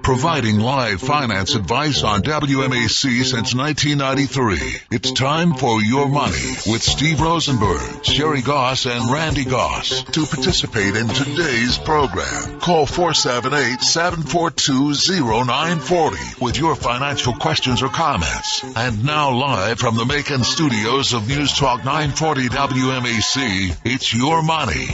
providing live finance advice on WMAC since 1993. It's time for Your Money with Steve Rosenberg, Sherry Goss, and Randy Goss. To participate in today's program, call 478-742-0940 with your financial questions or comments. And now live from the Macon studios of News Talk 940 WMAC, it's Your Money.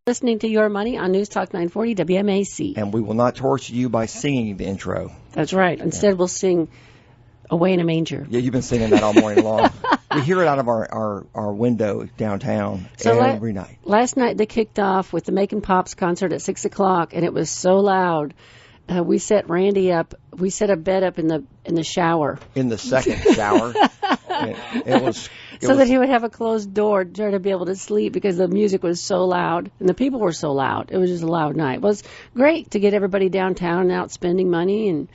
Listening to Your Money on News Talk 940 WMAC. And we will not torture you by singing the intro. That's right. Instead, we'll sing Away in a Manger. Yeah, you've been singing that all morning long. We hear it out of our window downtown every night. Last night they kicked off with the Macon Pops concert at 6 o'clock, and it was so loud. We set Randy up. We set a bed up in the shower. In the second shower. It was that he would have a closed door to try to be able to sleep because the music was so loud and the people were so loud. It was just a loud night. It was great to get everybody downtown and out spending money, and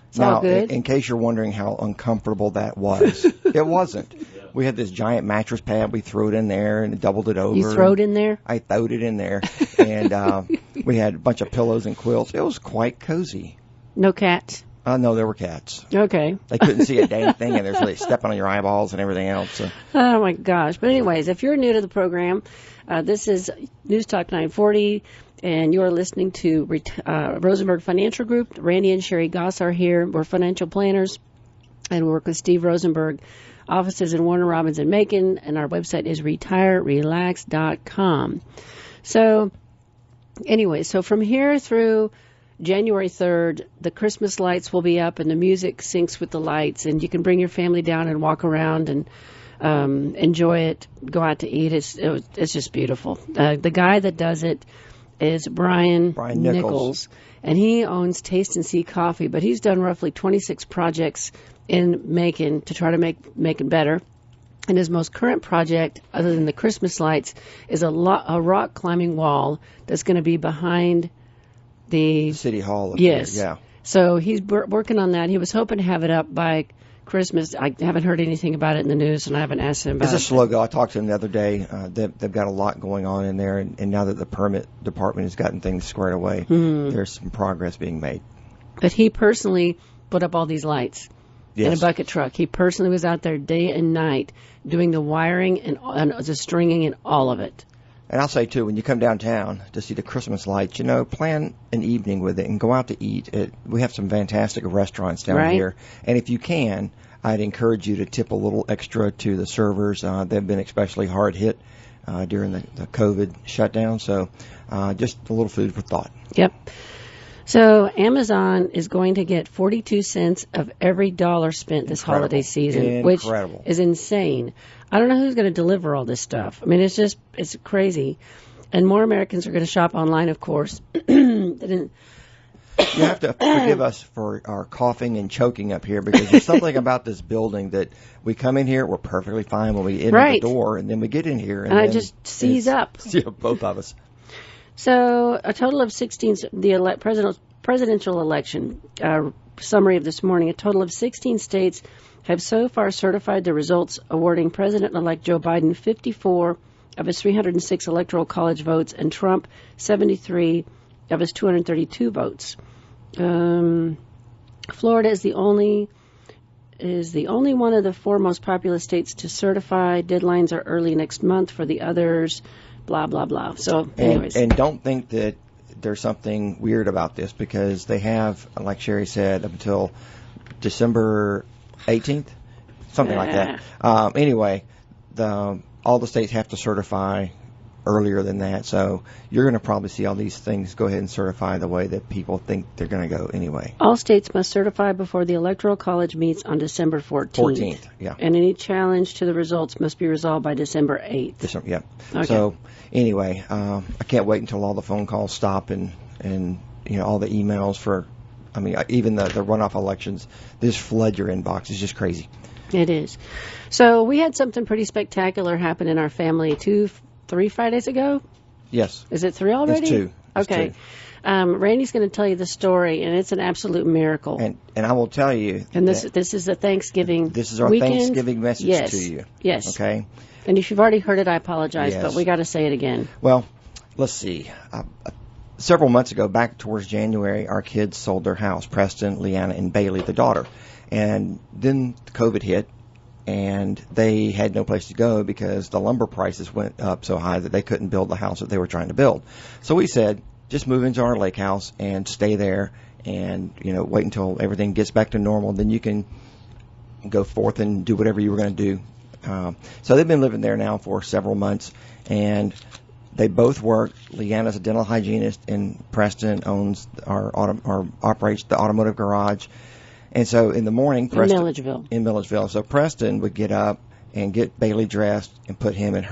it's all good. In case you're wondering how uncomfortable that was, it wasn't. We had this giant mattress pad. We threw it in there and doubled it over. You threw it in there? I throwed it in there. And we had a bunch of pillows and quilts. It was quite cozy. No cats? No, there were cats. Okay. They couldn't see a dang thing, and they're really stepping on your eyeballs and everything else. So. Oh, my gosh. But anyways, if you're new to the program, this is News Talk 940, and you're listening to Rosenberg Financial Group. Randy and Sherry Goss are here. We're financial planners, and we work with Steve Rosenberg. Offices in Warner Robins and Macon, and our website is retirerelax.com. So, anyway, so from here through January 3rd, the Christmas lights will be up and the music syncs with the lights, and you can bring your family down and walk around and enjoy it, go out to eat. It's just beautiful. The guy that does it is Brian Nichols, and he owns Taste and See Coffee, but he's done roughly 26 projects in Macon to try to make Macon better. And his most current project, other than the Christmas lights, is a rock climbing wall that's going to be behind the City Hall. Yes. Here, yeah. So he's working on that. He was hoping to have it up by Christmas. I haven't heard anything about it in the news, and I haven't asked him about it. It's a slow go. I talked to him the other day. They've got a lot going on in there, and now that the permit department has gotten things squared away, there's some progress being made. But he personally put up all these lights. Yes. In a bucket truck. He personally was out there day and night doing the wiring and the stringing and all of it. And I'll say, too, when you come downtown to see the Christmas lights, plan an evening with it and go out to eat. We have some fantastic restaurants down here. And if you can, I'd encourage you to tip a little extra to the servers. They've been especially hard hit during the COVID shutdown. So just a little food for thought. Yep. So Amazon is going to get 42 cents of every dollar spent this holiday season, which is insane. I don't know who's going to deliver all this stuff. I mean, it's crazy. And more Americans are going to shop online, of course. You have to forgive us for our coughing and choking up here because there's something about this building that we come in here, we're perfectly fine when we enter the door, and then we get in here. And I just seize up. Yeah, both of us. So a total of 16, the presidential election summary of this morning, a total of 16 states have so far certified the results, awarding President-elect Joe Biden 54 of his 306 Electoral College votes and Trump 73 of his 232 votes. Florida is the only one of the four most populous states to certify. Deadlines are early next month for the others. Blah, blah, blah. So, anyways. And don't think that there's something weird about this because they have, like Sherry said, up until December 18th, something like that. Anyway, all the states have to certify earlier than that. So you're going to probably see all these things go ahead and certify the way that people think they're going to go anyway. All states must certify before the Electoral College meets on December 14th. Yeah. And any challenge to the results must be resolved by December 8th. Yeah. Okay. So anyway, I can't wait until all the phone calls stop and all the emails for, even the runoff elections. This flood your inbox is just crazy. It is. So we had something pretty spectacular happen in our family 3 Fridays ago? Yes. Is it 3 already? It's 2. Okay. Randy's going to tell you the story, and it's an absolute miracle. And I will tell you. And this is a Thanksgiving This is our weekend. Thanksgiving message to you. Yes. Okay. And if you've already heard it, I apologize, Yes. but we got to say it again. Well, let's see. several months ago, back towards January, our kids sold their house, Preston, Leanna, and Bailey, the daughter. And then COVID hit, and they had no place to go because the lumber prices went up so high that they couldn't build the house that they were trying to build. So we said, just move into our lake house and stay there and, wait until everything gets back to normal. Then you can go forth and do whatever you were going to do. So they've been living there now for several months, and they both work. Leanna's a dental hygienist, and Preston owns or operates the automotive garage. And so in the morning, Preston, in Milledgeville. So Preston would get up and get Bailey dressed and put him in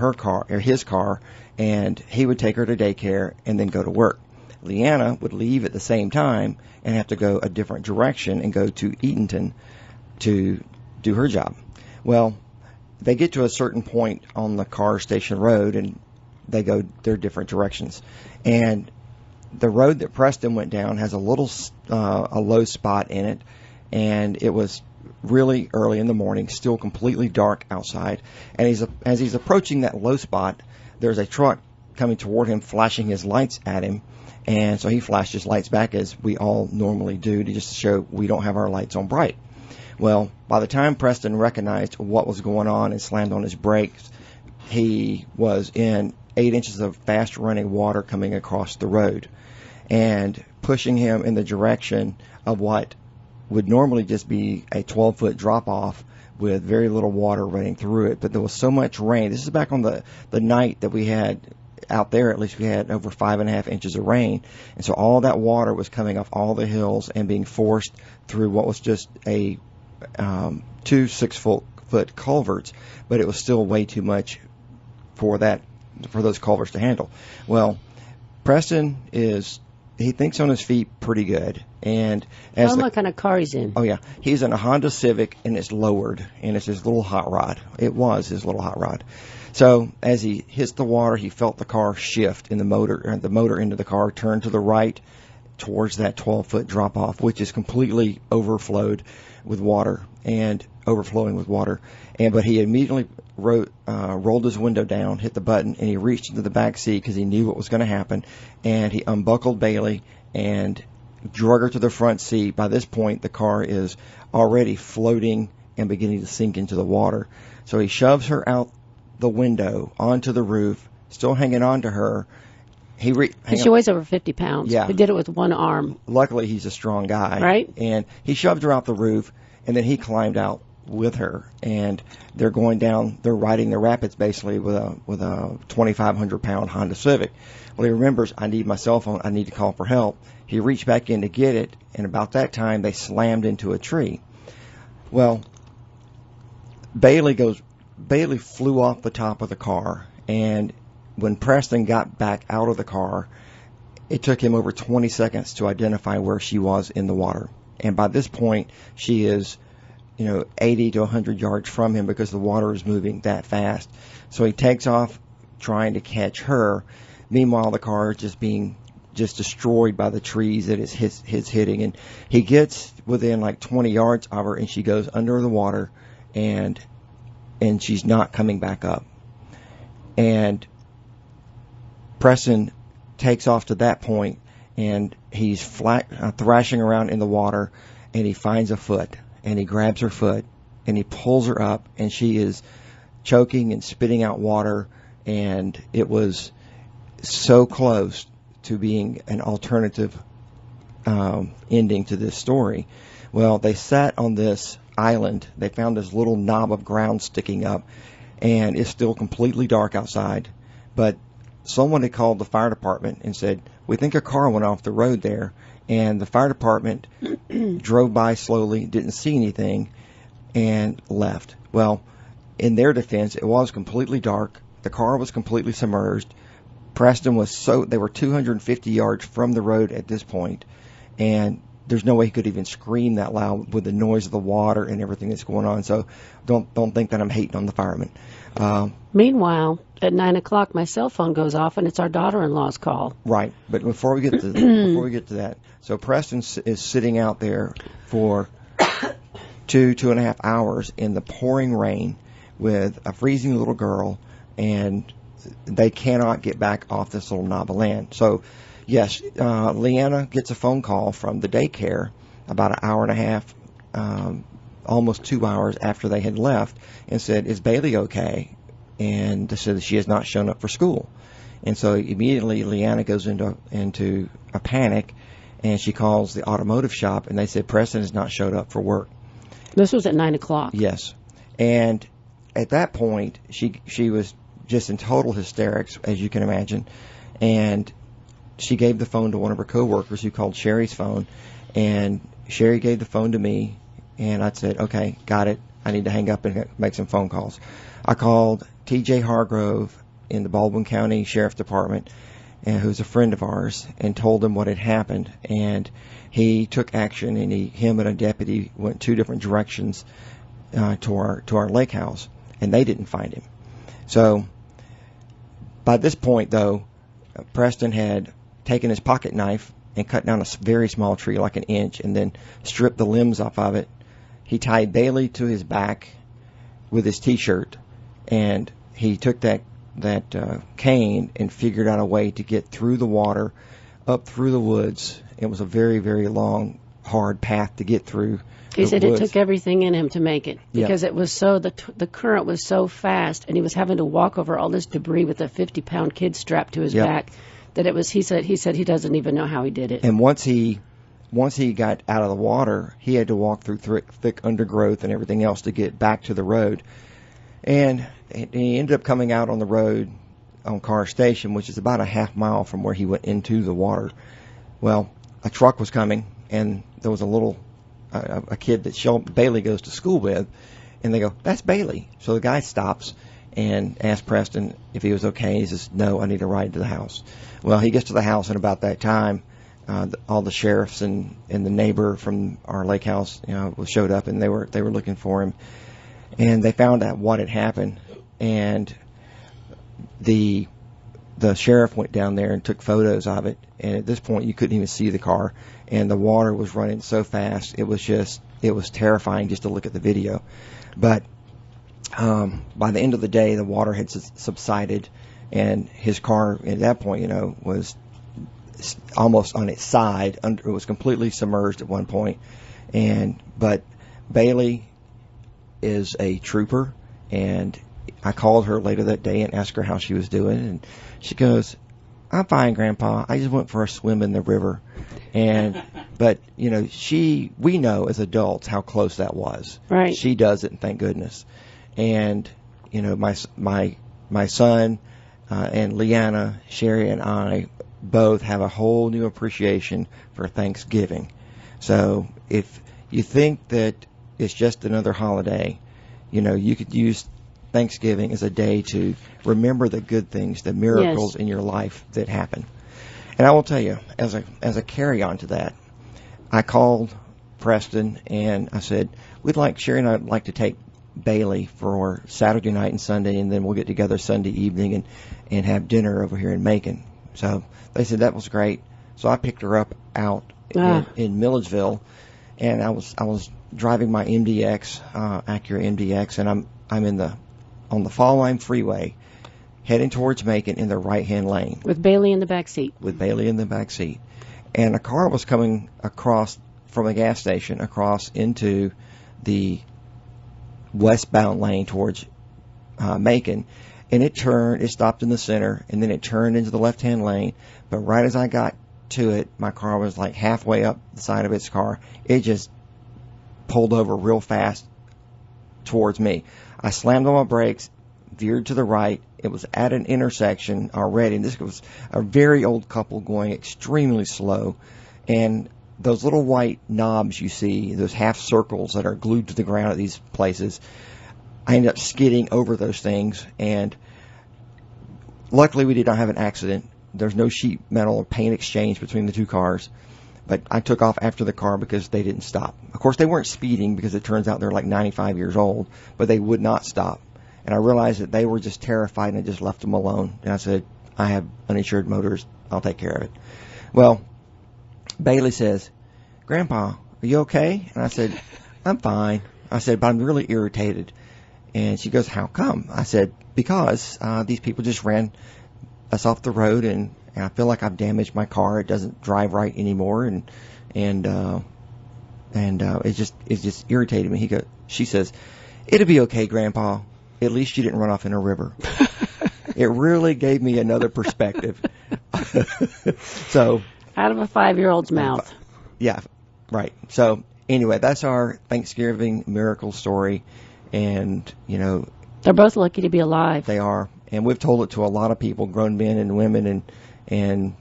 his car, and he would take her to daycare and then go to work. Leanna would leave at the same time and have to go a different direction and go to Eatonton to do her job. Well, they get to a certain point on the Car Station Road, and they go their different directions. And the road that Preston went down has a low spot in it, and it was really early in the morning, still completely dark outside. And as he's approaching that low spot, there's a truck coming toward him, flashing his lights at him. And so he flashed his lights back, as we all normally do, to just show we don't have our lights on bright. Well, by the time Preston recognized what was going on and slammed on his brakes, he was in 8 inches of fast-running water coming across the road and pushing him in the direction of what would normally just be a 12-foot drop-off with very little water running through it. But there was so much rain. This is back on the night that we had out there. At least we had over 5.5 inches of rain. And so all that water was coming off all the hills and being forced through what was just a 2 6-foot culverts, but it was still way too much for those culverts to handle. Well, Preston he thinks on his feet pretty good. And what kind of car he's in? Oh, yeah. He's in a Honda Civic, and it's lowered, and it's his little hot rod. It was his little hot rod. So as he hits the water, he felt the car shift, and the motor into the car turned to the right towards that 12-foot drop-off, which is completely overflowing with water. But he immediately rolled his window down, hit the button, and he reached into the back seat because he knew what was going to happen. And he unbuckled Bailey and drug her to the front seat. By this point, the car is already floating and beginning to sink into the water. So he shoves her out the window onto the roof, still hanging on to her. She weighs over 50 pounds. Yeah. He did it with one arm. Luckily, he's a strong guy. Right. And he shoved her out the roof, and then he climbed out with her. And they're going down, they're riding the rapids basically with a 2,500-pound Honda Civic. Well, he remembers, I need my cell phone, I need to call for help. He reached back in to get it, and about that time, they slammed into a tree. Well, Bailey flew off the top of the car, and when Preston got back out of the car, it took him over 20 seconds to identify where she was in the water. And by this point, she is, 80 to 100 yards from him because the water is moving that fast. So he takes off trying to catch her. Meanwhile, the car is just destroyed by the trees that it's hitting. And he gets within like 20 yards of her, and she goes under the water, and she's not coming back up. And Preston takes off to that point, and he's thrashing around in the water, and he finds a foot, and he grabs her foot, and he pulls her up, and she is choking and spitting out water, and it was so close to being an alternative ending to this story. Well, they sat on this island. They found this little knob of ground sticking up, and it's still completely dark outside, but someone had called the fire department and said, we think a car went off the road there. And the fire department drove by slowly, didn't see anything, and left. Well, in their defense, it was completely dark. The car was completely submerged. Preston they were 250 yards from the road at this point, and there's no way he could even scream that loud with the noise of the water and everything that's going on. So don't think that I'm hating on the firemen. Meanwhile, at 9 o'clock, my cell phone goes off, and it's our daughter-in-law's call. Right, but before we get to that, so Preston is sitting out there for 2.5 hours in the pouring rain with a freezing little girl, and they cannot get back off this little knob of land. So Yes, Leanna gets a phone call from the daycare about an hour and a half, almost 2 hours after they had left, and said, "Is Bailey okay?" And they said that she has not shown up for school. And so immediately Leanna goes into a panic, and she calls the automotive shop, and they said Preston has not showed up for work. This was at 9 o'clock. Yes. And at that point, she was just in total hysterics, as you can imagine. And she gave the phone to one of her coworkers who called Sherry's phone. And Sherry gave the phone to me. And I said, okay, got it. I need to hang up and make some phone calls. I called T.J. Hargrove in the Baldwin County Sheriff's Department, who's a friend of ours, and told him what had happened. And he took action, and him and a deputy went 2 different directions to our lake house, and they didn't find him. So by this point, though, Preston had taken his pocket knife and cut down a very small tree, like an inch, and then stripped the limbs off of it. He tied Bailey to his back with his T-shirt, and he took that cane and figured out a way to get through the water, up through the woods. It was a very, very long, hard path to get through. He said woods. It took everything in him to make it, because it was so the current was so fast, and he was having to walk over all this debris with a 50-pound kid strapped to his back. That it was. He said he doesn't even know how he did it. And once he got out of the water, he had to walk through thick undergrowth and everything else to get back to the road. And he ended up coming out on the road on Carr Station, which is about a half mile from where he went into the water. Well, a truck was coming, and there was a kid that Bailey goes to school with, and they go, "That's Bailey." So the guy stops and asks Preston if he was okay. He says, "No, I need a ride to the house." Well, he gets to the house, and about that time, all the sheriffs and the neighbor from our lake house, showed up, and they were looking for him, and they found out what had happened, and the sheriff went down there and took photos of it, and at this point you couldn't even see the car, and the water was running so fast it was terrifying just to look at the video. But by the end of the day, the water had subsided, and his car at that point, was almost on its side. It was completely submerged at one point. But Bailey is a trooper, and I called her later that day and asked her how she was doing, and she goes, "I'm fine, Grandpa. I just went for a swim in the river." But we know as adults how close that was. Right. She does it, and thank goodness. And my son and Leanna, Sherry, and I both have a whole new appreciation for Thanksgiving. So if you think that it's just another holiday, you could use Thanksgiving as a day to remember the good things, the miracles in your life that happen. And I will tell you, as a carry-on to that, I called Preston and I said, Sherry and I would like to take Bailey for Saturday night and Sunday, and then we'll get together Sunday evening and have dinner over here in Macon. So they said that was great. So I picked her up out in Milledgeville, and I was driving my MDX, Acura MDX, and I'm on the Fall Line Freeway, heading towards Macon in the right-hand lane. With Bailey in the back seat. With Bailey in the back seat. And a car was coming across from a gas station across into the westbound lane towards Macon. And it stopped in the center, and then it turned into the left-hand lane. But right as I got to it, my car was like halfway up the side of its car. It just pulled over real fast towards me. I slammed on my brakes, veered to the right. It was at an intersection already, and this was a very old couple going extremely slow. And those little white knobs you see, those half circles that are glued to the ground at these places, I ended up skidding over those things, and luckily we did not have an accident. There's no sheet metal or paint exchange between the two cars, but I took off after the car because they didn't stop. Of course, they weren't speeding because it turns out they're like 95 years old, but they would not stop. And I realized that they were just terrified, and I just left them alone. And I said, I have uninsured motors. I'll take care of it. Well, Bailey says, Grandpa, are you okay? And I said, I'm fine. I said, but I'm really irritated. And she goes, how come? I said, because these people just ran us off the road, and and I feel like I've damaged my car. It doesn't drive right anymore, and it's just irritated me. She says, "It'll be okay, Grandpa. At least you didn't run off in a river." It really gave me another perspective. So, out of a 5-year-old's mouth. Yeah, right. So anyway, that's our Thanksgiving miracle story, and they're both lucky to be alive. They are, and we've told it to a lot of people, grown men and women, and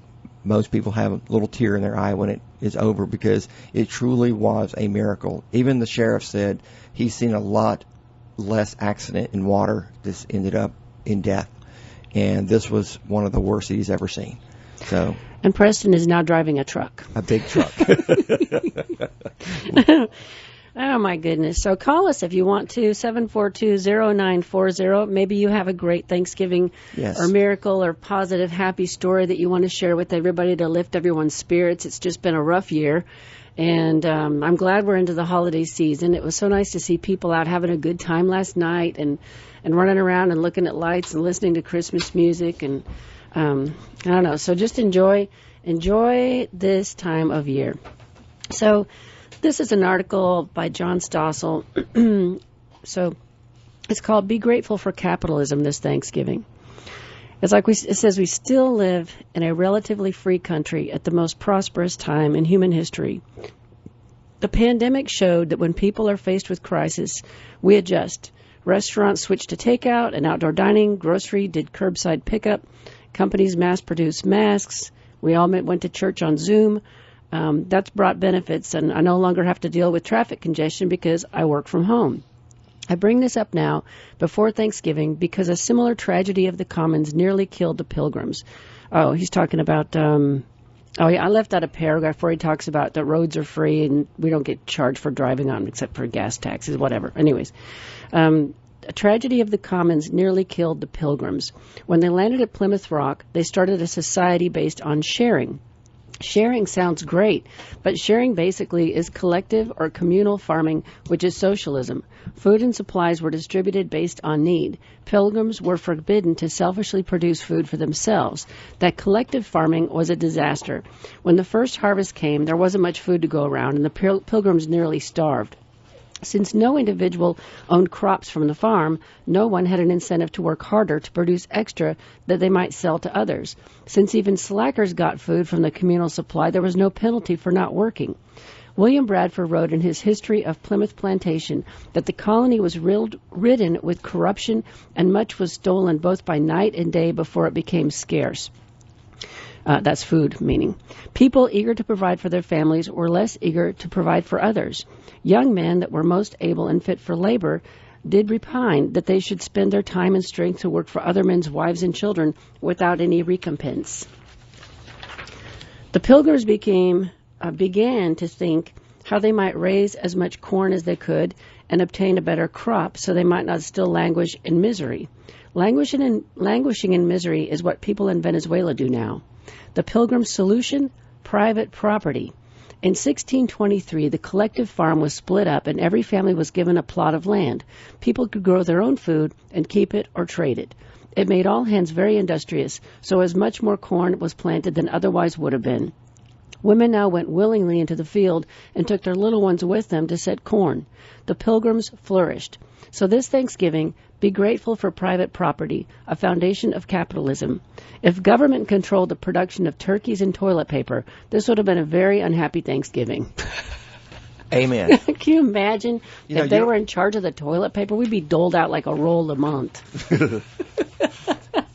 most people have a little tear in their eye when it is over, because it truly was a miracle. Even the sheriff said he's seen a lot less accident in water that's ended up in death, and this was one of the worst he's ever seen. So. And Preston is now driving a truck. A big truck. Oh, my goodness. So call us if you want to, 742-0940. Maybe you have a great Thanksgiving or miracle or positive, happy story that you want to share with everybody to lift everyone's spirits. It's just been a rough year. And I'm glad we're into the holiday season. It was so nice to see people out having a good time last night and running around and looking at lights and listening to Christmas music. And I don't know. So just enjoy this time of year. So this is an article by John Stossel. So it's called "Be Grateful for Capitalism This Thanksgiving." It says we still live in a relatively free country at the most prosperous time in human history. The pandemic showed that when people are faced with crisis, we adjust. Restaurants switched to takeout and outdoor dining. Grocery did curbside pickup. Companies mass-produced masks. We all went to church on Zoom. That's brought benefits, and I no longer have to deal with traffic congestion because I work from home. I bring this up now before Thanksgiving because a similar tragedy of the commons nearly killed the Pilgrims. Oh, he's talking about, I left out a paragraph where he talks about the roads are free and we don't get charged for driving on them except for gas taxes, whatever. Anyways, a tragedy of the commons nearly killed the Pilgrims. When they landed at Plymouth Rock, they started a society based on sharing. Sharing sounds great, but sharing basically is collective or communal farming, which is socialism. Food and supplies were distributed based on need. Pilgrims were forbidden to selfishly produce food for themselves. That collective farming was a disaster. When the first harvest came, there wasn't much food to go around, and the Pilgrims nearly starved. Since no individual owned crops from the farm, no one had an incentive to work harder to produce extra that they might sell to others. Since even slackers got food from the communal supply, there was no penalty for not working. William Bradford wrote in his History of Plymouth Plantation that the colony was ridden with corruption and much was stolen both by night and day before it became scarce. That's food, meaning. People eager to provide for their families were less eager to provide for others. Young men that were most able and fit for labor did repine that they should spend their time and strength to work for other men's wives and children without any recompense. The Pilgrims began to think how they might raise as much corn as they could and obtain a better crop so they might not still languish in misery. Languishing in misery is what people in Venezuela do now. The Pilgrims' solution? Private property. In 1623, the collective farm was split up and every family was given a plot of land. People could grow their own food and keep it or trade it. It made all hands very industrious, so as much more corn was planted than otherwise would have been. Women now went willingly into the field and took their little ones with them to set corn. The Pilgrims flourished. So this Thanksgiving, be grateful for private property, a foundation of capitalism. If government controlled the production of turkeys and toilet paper, this would have been a very unhappy Thanksgiving. Amen. Can you imagine if they were in charge of the toilet paper? We'd be doled out like a roll a month.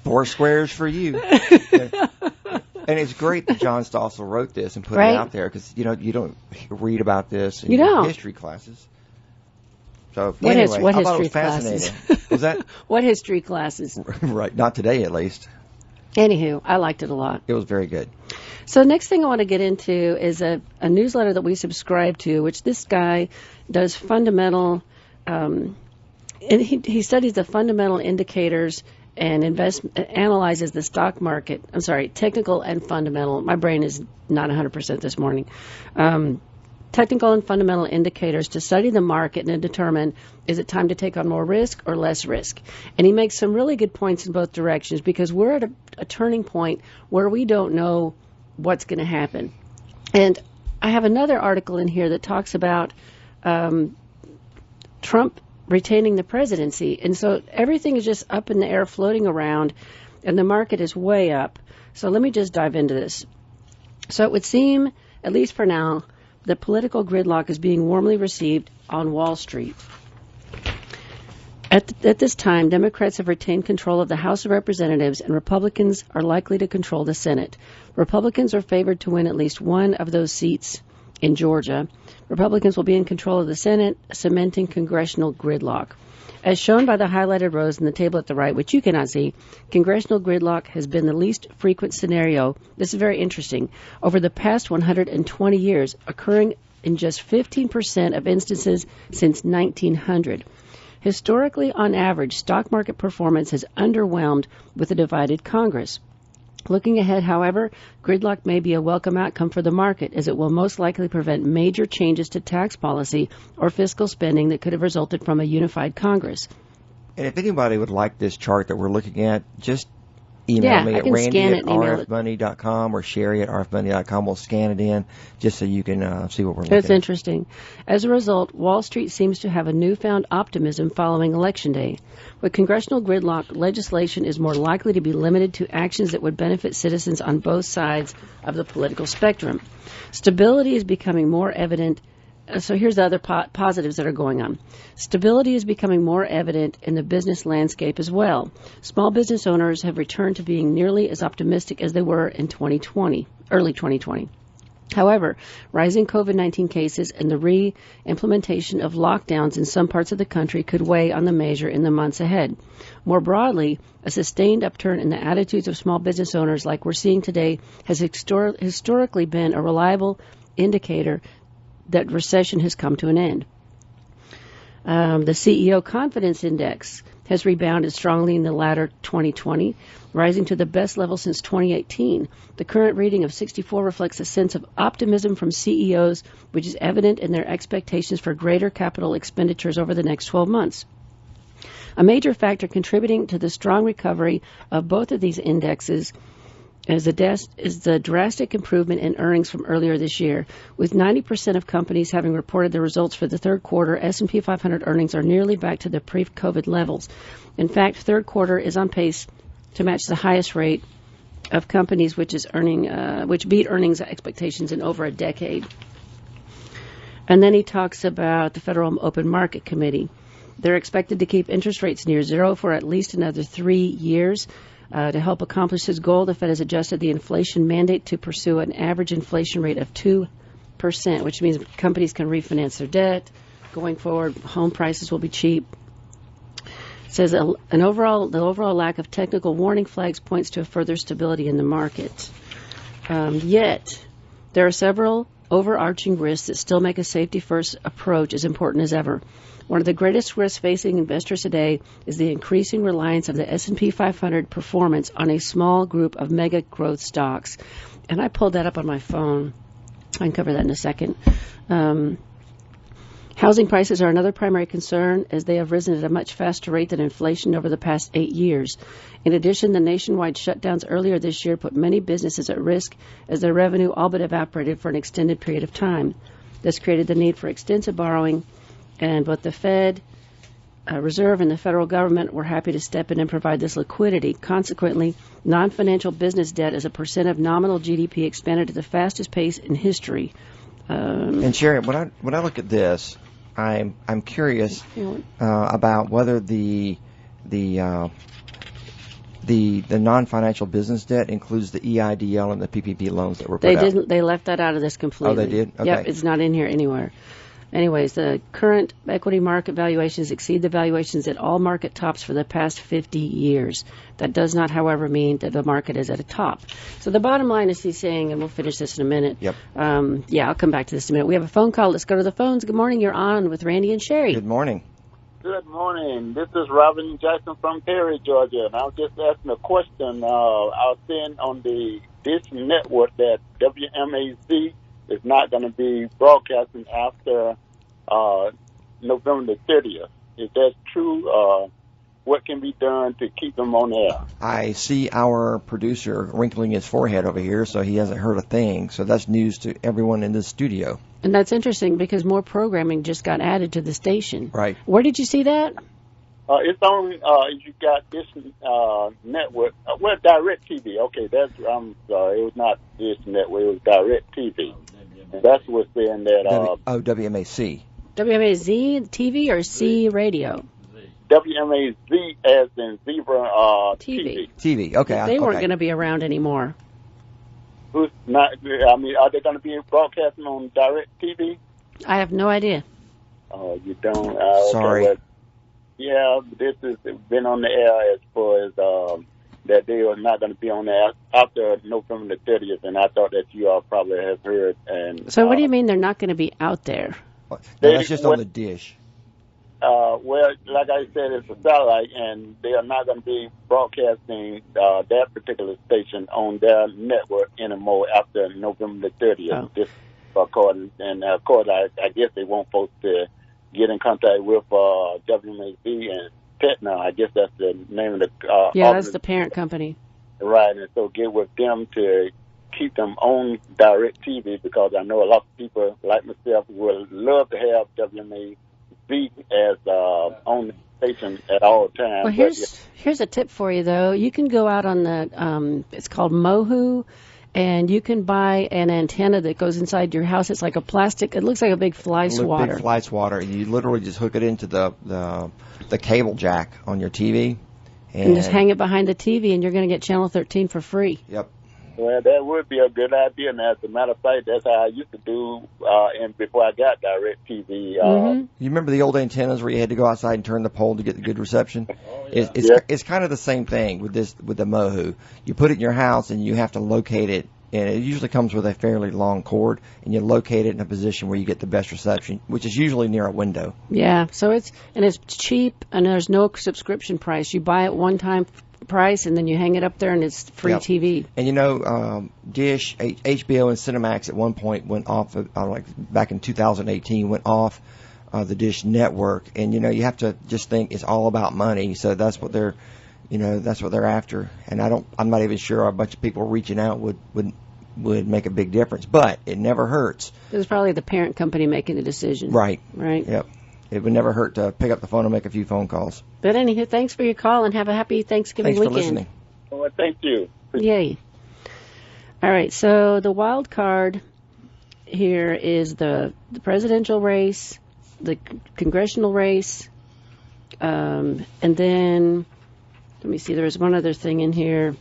4 squares for you. And it's great that John Stossel wrote this and put it out there because, you don't read about this in history classes. So what anyway, what I thought history it was fascinating. Classes? Was that? What history classes? Right. Not today, at least. Anywho, I liked it a lot. It was very good. So next thing I want to get into is a newsletter that we subscribe to, which this guy does fundamental, and he studies the fundamental indicators and analyzes the stock market. I'm sorry, technical and fundamental. My brain is not 100% this morning. technical and fundamental indicators to study the market and determine, is it time to take on more risk or less risk? And he makes some really good points in both directions, because we're at a turning point where we don't know what's going to happen. And I have another article in here that talks about Trump retaining the presidency. And so everything is just up in the air, floating around, and the market is way up. So let me just dive into this. So it would seem, at least for now, the political gridlock is being warmly received on Wall Street. At this time, Democrats have retained control of the House of Representatives, and Republicans are likely to control the Senate. Republicans are favored to win at least one of those seats in Georgia. Republicans will be in control of the Senate, cementing congressional gridlock. As shown by the highlighted rows in the table at the right, which you cannot see, congressional gridlock has been the least frequent scenario. This is very interesting. Over the past 120 years, occurring in just 15% of instances since 1900. Historically, on average, stock market performance has underwhelmed with a divided Congress. Looking ahead, however, gridlock may be a welcome outcome for the market, as it will most likely prevent major changes to tax policy or fiscal spending that could have resulted from a unified Congress. And if anybody would like this chart that we're looking at, just email me at randy@rfmoney.com or sherry@rfmoney.com. We'll scan it in just so you can see what we're looking at. That's interesting. As a result, Wall Street seems to have a newfound optimism following Election Day. With congressional gridlock, legislation is more likely to be limited to actions that would benefit citizens on both sides of the political spectrum. Stability is becoming more evident. So here's the other positives that are going on. Stability is becoming more evident in the business landscape as well. Small business owners have returned to being nearly as optimistic as they were in early 2020. However, rising COVID-19 cases and the re-implementation of lockdowns in some parts of the country could weigh on the measure in the months ahead. More broadly, a sustained upturn in the attitudes of small business owners like we're seeing today has historically been a reliable indicator that recession has come to an end. The CEO Confidence Index has rebounded strongly in the latter 2020, rising to the best level since 2018. The current reading of 64 reflects a sense of optimism from CEOs, which is evident in their expectations for greater capital expenditures over the next 12 months. A major factor contributing to the strong recovery of both of these indexes is the drastic improvement in earnings from earlier this year. With 90% of companies having reported their results for the third quarter, S&P 500 earnings are nearly back to the pre-COVID levels. In fact, third quarter is on pace to match the highest rate of companies which beat earnings expectations in over a decade. And then he talks about the Federal Open Market Committee. They're expected to keep interest rates near zero for at least another 3 years. To help accomplish his goal, the Fed has adjusted the inflation mandate to pursue an average inflation rate of 2%, which means companies can refinance their debt. Going forward, home prices will be cheap. It says the overall lack of technical warning flags points to a further stability in the market. Yet, there are several overarching risks that still make a safety-first approach as important as ever. One of the greatest risks facing investors today is the increasing reliance of the S&P 500 performance on a small group of mega growth stocks. And I pulled that up on my phone. I can cover that in a second. Housing prices are another primary concern, as they have risen at a much faster rate than inflation over the past 8 years. In addition, the nationwide shutdowns earlier this year put many businesses at risk as their revenue all but evaporated for an extended period of time. This created the need for extensive borrowing, and both the Fed, Reserve, and the federal government were happy to step in and provide this liquidity. Consequently, non-financial business debt as a percent of nominal GDP expanded at the fastest pace in history. And Sherry, when I look at this, I'm curious about whether the non-financial business debt includes the EIDL and the PPP loans that were put out. They left that out of this completely. Oh, they did? Okay. Yep, it's not in here anywhere. Anyways, the current equity market valuations exceed the valuations at all market tops for the past 50 years. That does not, however, mean that the market is at a top. So the bottom line is he's saying, and we'll finish this in a minute. Yep. I'll come back to this in a minute. We have a phone call. Let's go to the phones. Good morning. You're on with Randy and Sherry. Good morning. Good morning. This is Robin Jackson from Perry, Georgia. And I was just asking a question. I was seeing on the Dish Network that WMAC is not going to be broadcasting after November the 30th. Is that true? What can be done to keep them on air? I see our producer wrinkling his forehead over here, so he hasn't heard a thing. So that's news to everyone in this studio. And that's interesting because more programming just got added to the station. Right. Where did you see that? It's on, you got this network. Well, Direct TV. Okay, I'm sorry. It was not this network. It was Direct TV. And that's what's saying that. WMAC. WMAZ TV or C radio? WMAZ as in Zebra TV. TV, okay. They weren't going to be around anymore. Who's not? I mean, are they going to be broadcasting on Direct TV? I have no idea. Oh, you don't? Sorry. Okay, well, yeah, this has been on the air as far as that they are not going to be on there after November the 30th, and I thought that you all probably have heard. And so what do you mean they're not going to be out there? No, that's just on the dish. Well, like I said, it's a satellite, and they are not going to be broadcasting that particular station on their network anymore after November the 30th. Oh. This, according, and of course, I guess they want folks to get in contact with WMAZ and Petna. I guess that's the name of the yeah, that's the parent company. Right, and so get with them to keep them on Direct TV, because I know a lot of people like myself would love to have WMAZ as on the station at all times. Well, here's a tip for you though. You can go out on the it's called Mohu, and you can buy an antenna that goes inside your house. It's like a plastic. It looks like a big fly swatter. Big fly swatter. You literally just hook it into the cable jack on your TV, and just hang it behind the TV, and you're going to get Channel 13 for free. Yep. Well, that would be a good idea, and as a matter of fact, that's how I used to do and before I got Direct TV. You remember the old antennas where you had to go outside and turn the pole to get the good reception? It's kind of the same thing with the Mohu. You put it in your house, and you have to locate it, and it usually comes with a fairly long cord, and you locate it in a position where you get the best reception, which is usually near a window. Yeah, so it's cheap, and there's no subscription price. You buy it one time price, and then you hang it up there, and it's free TV. And you know, Dish, HBO, and Cinemax at one point went off, like back in 2018, went off the Dish network. And you know, you have to just think it's all about money. So that's what they're after. And I'm not even sure a bunch of people reaching out would make a big difference. But it never hurts. It was probably the parent company making the decision. Right. Right. Yep. It would never hurt to pick up the phone and make a few phone calls. But anywho, thanks for your call, and have a happy Thanksgiving weekend. Thanks for listening. Well, thank you. Yay. All right, so the wild card here is the presidential race, the congressional race, and then, let me see, there was one other thing in here.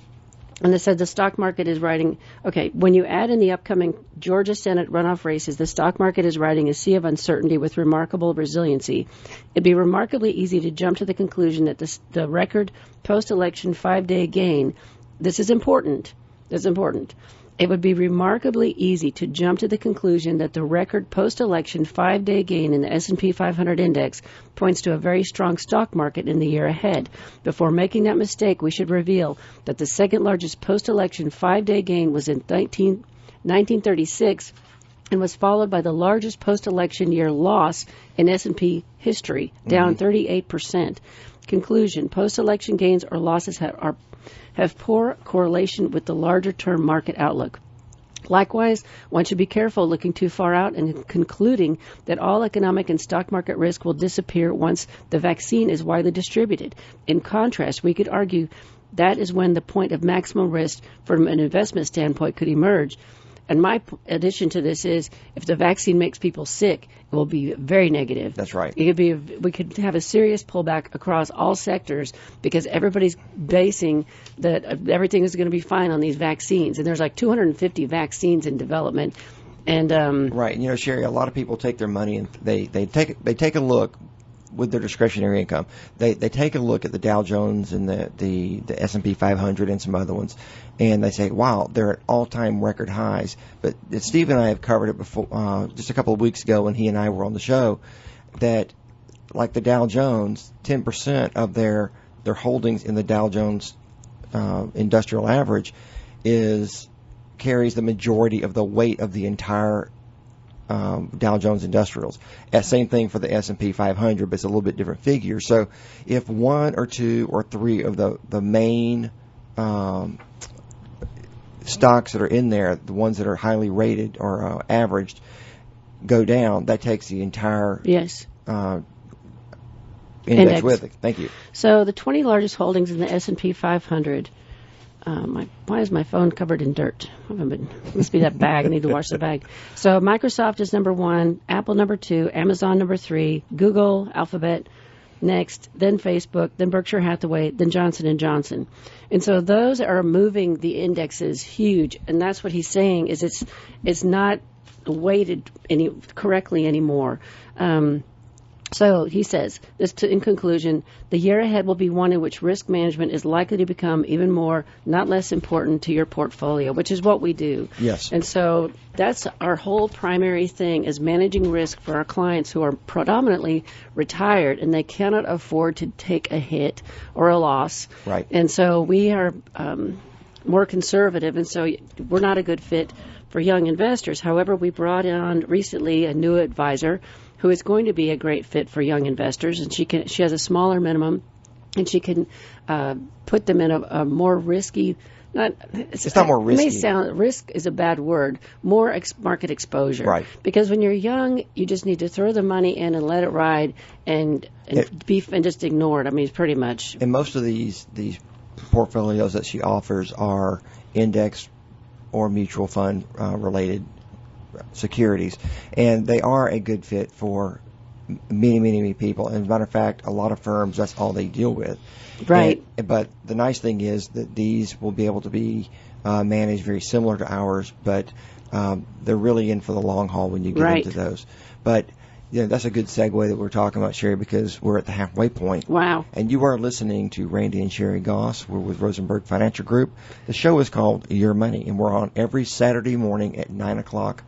And it said the stock market is riding, okay, when you add in the upcoming Georgia Senate runoff races, the stock market is riding a sea of uncertainty with remarkable resiliency. It'd be remarkably easy to jump to the conclusion that the record post-election 5-day gain, this is important. It would be remarkably easy to jump to the conclusion that the record post-election 5-day gain in the S&P 500 index points to a very strong stock market in the year ahead. Before making that mistake, we should reveal that the second largest post-election 5-day gain was in 1936 and was followed by the largest post-election year loss in S&P history, down 38%. Conclusion: post-election gains or losses have poor correlation with the larger-term market outlook. Likewise, one should be careful looking too far out and concluding that all economic and stock market risk will disappear once the vaccine is widely distributed. In contrast, we could argue that is when the point of maximum risk from an investment standpoint could emerge. And my addition to this is, if the vaccine makes people sick, it will be very negative. That's right. We could have a serious pullback across all sectors because everybody's basing that everything is going to be fine on these vaccines. And there's like 250 vaccines in development. And right. You know, Sherry, a lot of people take their money and they take a look with their discretionary income. They take a look at the Dow Jones and the S&P 500 and some other ones, and they say, wow, they're at all-time record highs. But Steve and I have covered it before, just a couple of weeks ago when he and I were on the show, that like the Dow Jones, 10% of their holdings in the Dow Jones industrial average carries the majority of the weight of the entire Dow Jones Industrials. Same thing for the S&P 500, but it's a little bit different figure. So if one or two or three of the main stocks that are in there, the ones that are highly rated or averaged, go down, that takes the entire index with it. Thank you. So the 20 largest holdings in the S&P 500. Why is my phone covered in dirt? Must be that bag. I need to wash the bag. So Microsoft is number 1, Apple number 2, Amazon number 3, Google, Alphabet next, then Facebook, then Berkshire Hathaway, then Johnson & Johnson. And so those are moving the indexes huge. And that's what he's saying is it's not weighted correctly anymore. So he says, in conclusion, the year ahead will be one in which risk management is likely to become even more, not less important to your portfolio, which is what we do. Yes. And so that's our whole primary thing is managing risk for our clients who are predominantly retired and they cannot afford to take a hit or a loss. Right. And so we are more conservative, and so we're not a good fit for young investors. However, we brought on recently a new advisor who is going to be a great fit for young investors, and she has a smaller minimum, and she can put them in a more risky. It's not more risky. It may sound risk is a bad word. More market exposure, right? Because when you're young, you just need to throw the money in and let it ride, and just ignore it. I mean, pretty much. And most of these portfolios that she offers are index or mutual fund related securities, and they are a good fit for many people. And as a matter of fact, a lot of firms, that's all they deal with. Right. But the nice thing is that these will be able to be managed very similar to ours, but they're really in for the long haul when you get into those. But that's a good segue that we're talking about, Sherry, because we're at the halfway point. Wow. And you are listening to Randy and Sherry Goss. We're with Rosenberg Financial Group. The show is called Your Money, and we're on every Saturday morning at 9 o'clock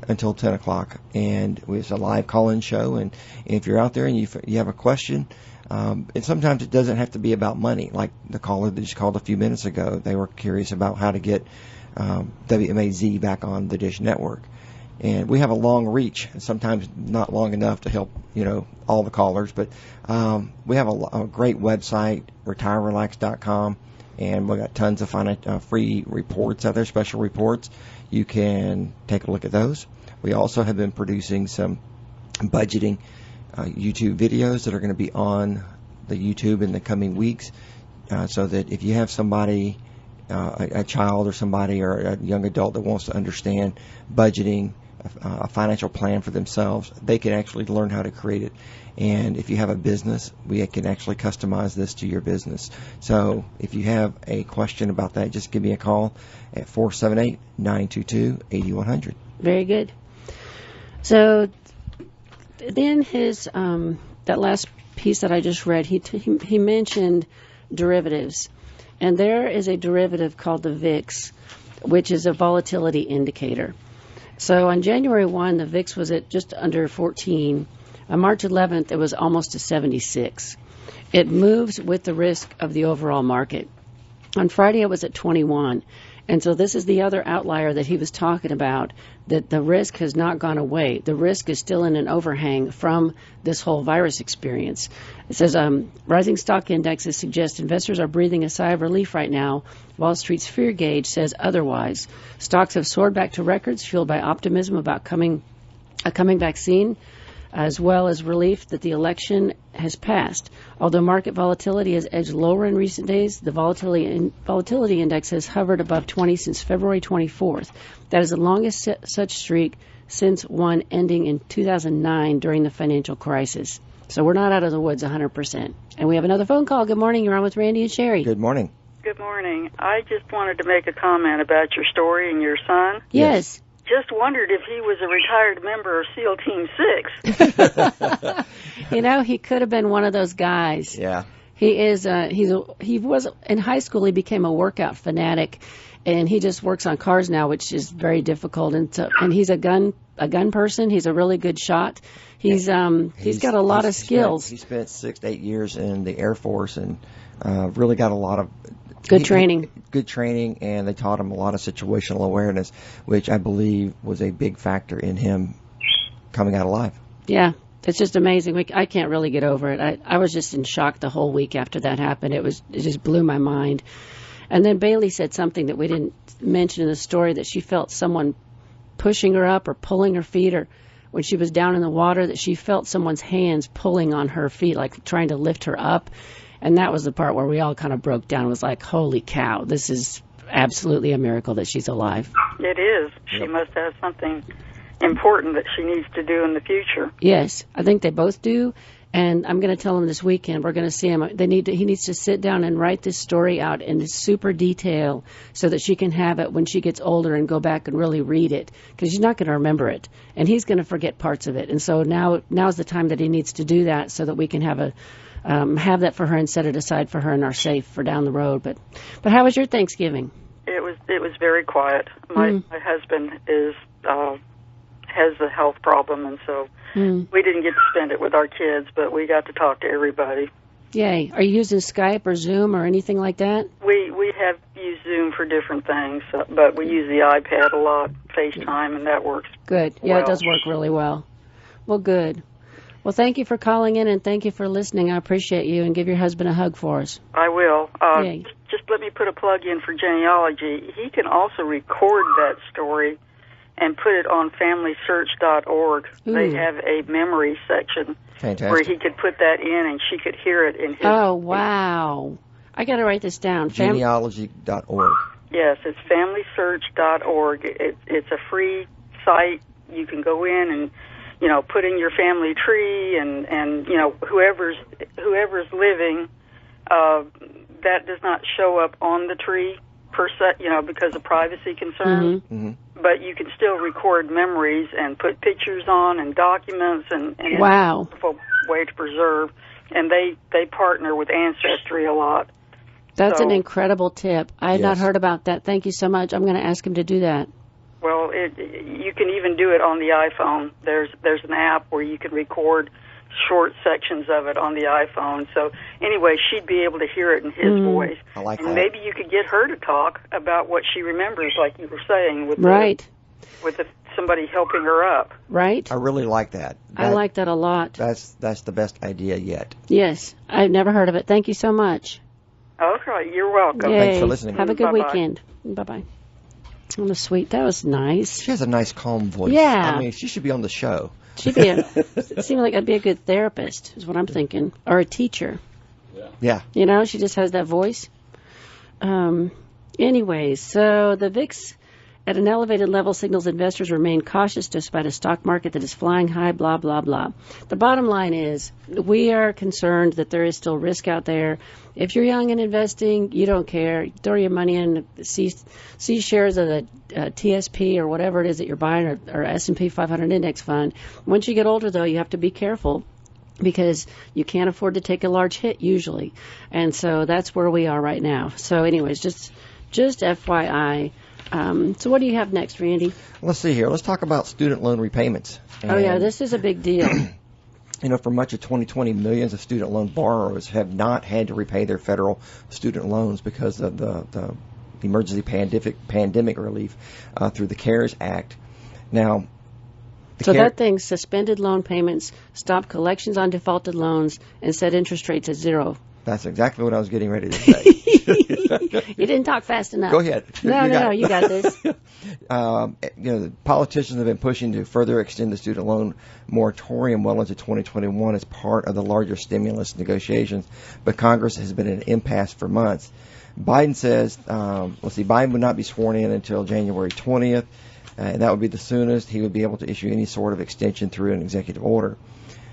until 10 o'clock. And it's a live call-in show. And if you're out there and you have a question, and sometimes it doesn't have to be about money. Like the caller that just called a few minutes ago, they were curious about how to get WMAZ back on the Dish Network. And we have a long reach, and sometimes not long enough to help, all the callers. But we have a great website, retirerelax.com, and we've got tons of free reports out there, special reports. You can take a look at those. We also have been producing some budgeting YouTube videos that are going to be on the YouTube in the coming weeks, so that if you have somebody, a child or somebody or a young adult that wants to understand budgeting, a financial plan for themselves, they can actually learn how to create it. And if you have a business, we can actually customize this to your business. So if you have a question about that, just give me a call at 478-922-8100. Very good. So then his that last piece that I just read, he mentioned derivatives. And there is a derivative called the VIX, which is a volatility indicator. So on January 1, the VIX was at just under 14. On March 11th, it was almost to 76. It moves with the risk of the overall market. On Friday, it was at 21. And so this is the other outlier that he was talking about, that the risk has not gone away. The risk is still in an overhang from this whole virus experience. It says rising stock indexes suggest investors are breathing a sigh of relief right now. Wall Street's fear gauge says otherwise. Stocks have soared back to records fueled by optimism about a coming vaccine, as well as relief that the election has passed. Although market volatility has edged lower in recent days, the volatility index has hovered above 20 since February 24th. That is the longest such streak since one ending in 2009 during the financial crisis. So we're not out of the woods 100%. And we have another phone call. Good morning. You're on with Randy and Sherry. Good morning. Good morning. I just wanted to make a comment about your story and your son. Yes. Just wondered if he was a retired member of SEAL Team 6. He could have been one of those guys. Yeah. He is. He was in high school. He became a workout fanatic, and he just works on cars now, which is very difficult. And he's a gun person. He's a really good shot. He's got a lot of skills. He spent 6 to 8 years in the Air Force and really got a lot of good training. Good training, and they taught him a lot of situational awareness, which I believe was a big factor in him coming out alive. Yeah, it's just amazing. I can't really get over it. I was just in shock the whole week after that happened. It just blew my mind. And then Bailey said something that we didn't mention in the story, that she felt someone pushing her up or pulling her feet, or when she was down in the water, that she felt someone's hands pulling on her feet, like trying to lift her up. And that was the part where we all kind of broke down. It was like, holy cow, this is absolutely a miracle that she's alive. It is. She must have something important that she needs to do in the future. Yes, I think they both do. And I'm going to tell him this weekend, we're going to see him. He needs to sit down and write this story out in super detail so that she can have it when she gets older and go back and really read it, because she's not going to remember it. And he's going to forget parts of it. And so now's the time that he needs to do that so that we can have that for her and set it aside for her in our safe for down the road. But how was your Thanksgiving? It was very quiet. My husband has a health problem, and so we didn't get to spend it with our kids, but we got to talk to everybody. Yay. Are you using Skype or Zoom or anything like that? We have used Zoom for different things, but we use the iPad a lot, FaceTime, and that works. Good. Yeah, well. It does work really well. Well, good. Well, thank you for calling in, and thank you for listening. I appreciate you, and give your husband a hug for us. I will. Just let me put a plug in for genealogy. He can also record that story and put it on FamilySearch.org. Ooh. They have a memory section. Fantastic. Where he could put that in and she could hear it in his... Oh, wow. I got to write this down. Genealogy.org. Yes, it's FamilySearch.org. It's a free site. You can go in and, put in your family tree and whoever's living, that does not show up on the tree per se, because of privacy concerns. Mm-hmm. Mm-hmm. But you can still record memories and put pictures on and documents, and wow. It's a wonderful way to preserve. And they partner with Ancestry a lot. That's an incredible tip. I had not heard about that. Thank you so much. I'm going to ask him to do that. Well, you can even do it on the iPhone. There's an app where you can record short sections of it on the iPhone. So anyway, she'd be able to hear it in his voice. I like and that. Maybe you could get her to talk about what she remembers, like you were saying, with somebody helping her up. Right. I really like that. I like that a lot. That's the best idea yet. Yes, I've never heard of it. Thank you so much. Okay, you're welcome. Yay. Thanks for listening. Have a good Bye-bye. weekend. Bye-bye. That was sweet. That was nice. She has a nice, calm voice. Yeah. I mean, she should be on the show. She'd be it seemed like I'd be a good therapist, is what I'm thinking, or a teacher. Yeah. She just has that voice. Anyways, so the VIX at an elevated level signals investors remain cautious despite a stock market that is flying high, blah, blah, blah. The bottom line is we are concerned that there is still risk out there. If you're young and investing, you don't care. Throw your money in, see shares of the TSP or whatever it is that you're buying, or S&P 500 index fund. Once you get older, though, you have to be careful, because you can't afford to take a large hit usually. And so that's where we are right now. So anyways, just FYI. So what do you have next, Randy? Let's see here. Let's talk about student loan repayments. And this is a big deal. For much of 2020, millions of student loan borrowers have not had to repay their federal student loans because of the emergency pandemic relief through the CARES Act. Now, that thing suspended loan payments, stopped collections on defaulted loans, and set interest rates at zero. That's exactly what I was getting ready to say. You didn't talk fast enough. Go ahead. No, you got this. The politicians have been pushing to further extend the student loan moratorium well into 2021 as part of the larger stimulus negotiations, but Congress has been in an impasse for months. Biden says, Biden would not be sworn in until January 20th, and that would be the soonest he would be able to issue any sort of extension through an executive order.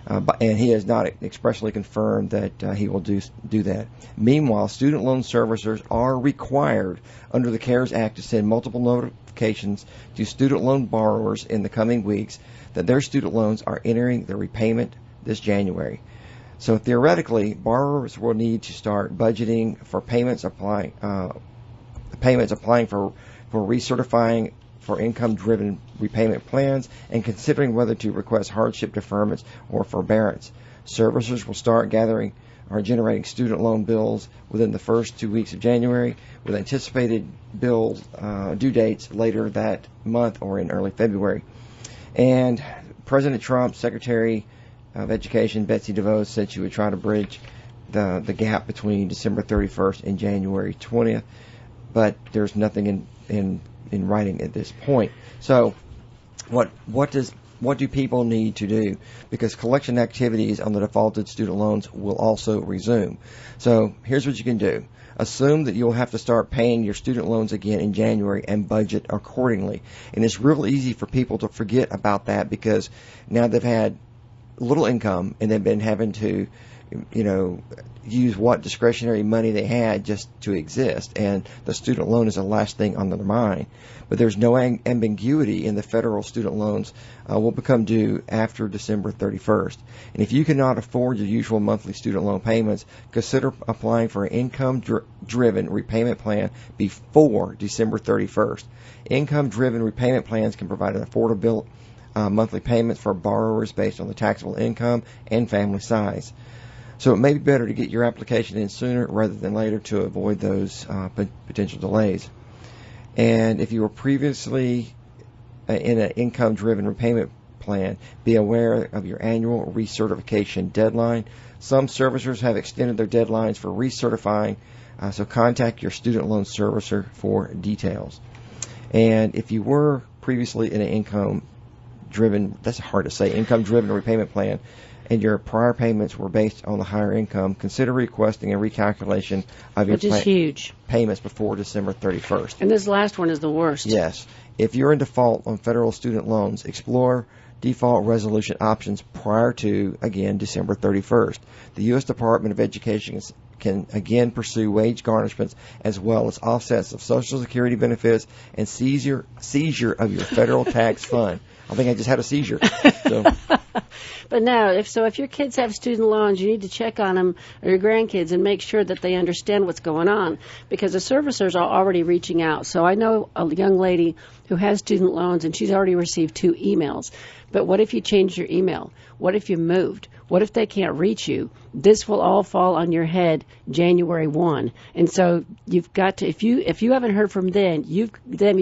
And he has not expressly confirmed that he will do that. Meanwhile, student loan servicers are required under the CARES Act to send multiple notifications to student loan borrowers in the coming weeks that their student loans are entering their repayment this January. So theoretically, borrowers will need to start budgeting for payments, applying for recertifying for income-driven repayment plans, and considering whether to request hardship deferments or forbearance. Servicers will start generating student loan bills within the first 2 weeks of January, with anticipated bill due dates later that month or in early February. And President Trump, Secretary of Education Betsy DeVos, said she would try to bridge the gap between December 31st and January 20th, but there's nothing in writing at this point. So what do people need to do? Because collection activities on the defaulted student loans will also resume. So here's what you can do. Assume that you'll have to start paying your student loans again in January and budget accordingly. And it's real easy for people to forget about that because now they've had little income and they've been having to, use what discretionary money they had just to exist. And the student loan is the last thing on their mind. But there's no ambiguity in the federal student loans will become due after December 31st. And if you cannot afford your usual monthly student loan payments, consider applying for an income-driven repayment plan before December 31st. Income-driven repayment plans can provide an affordable monthly payments for borrowers based on the taxable income and family size. So it may be better to get your application in sooner rather than later to avoid those potential delays. And if you were previously in an income-driven repayment plan, be aware of your annual recertification deadline. Some servicers have extended their deadlines for recertifying, so contact your student loan servicer for details. And if you were previously in an income-driven, that's hard to say, income-driven repayment plan, and your prior payments were based on the higher income, consider requesting a recalculation of your payments before December 31st. And this last one is the worst. Yes. If you're in default on federal student loans, explore default resolution options prior to, again, December 31st. The U.S. Department of Education can again pursue wage garnishments as well as offsets of Social Security benefits and seizure of your federal tax fund. I think I just had a seizure. So. But no, if your kids have student loans, you need to check on them or your grandkids and make sure that they understand what's going on because the servicers are already reaching out. So I know a young lady who has student loans and she's already received 2 emails. But what if you changed your email? What if you moved? What if they can't reach you? This will all fall on your head January 1. And so you've got to, if you haven't heard from them, you've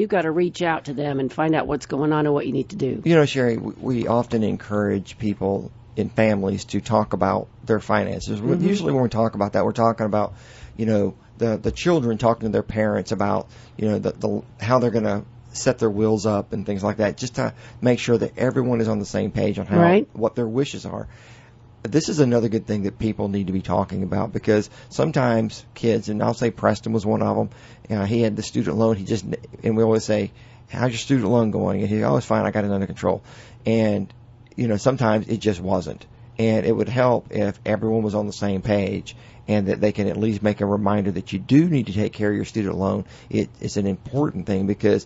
got to reach out to them and find out what's going on and what you need to do. Sherry, we often encourage people in families to talk about their finances. Mm-hmm. Usually when we talk about that, we're talking about, the children talking to their parents about, how they're going to set their wills up and things like that, just to make sure that everyone is on the same page on what their wishes are. This is another good thing that people need to be talking about because sometimes kids, and I'll say Preston was one of them, he had the student loan, and we always say, how's your student loan going? And he's always fine, I got it under control. And, sometimes it just wasn't. And it would help if everyone was on the same page and that they can at least make a reminder that you do need to take care of your student loan. It's an important thing because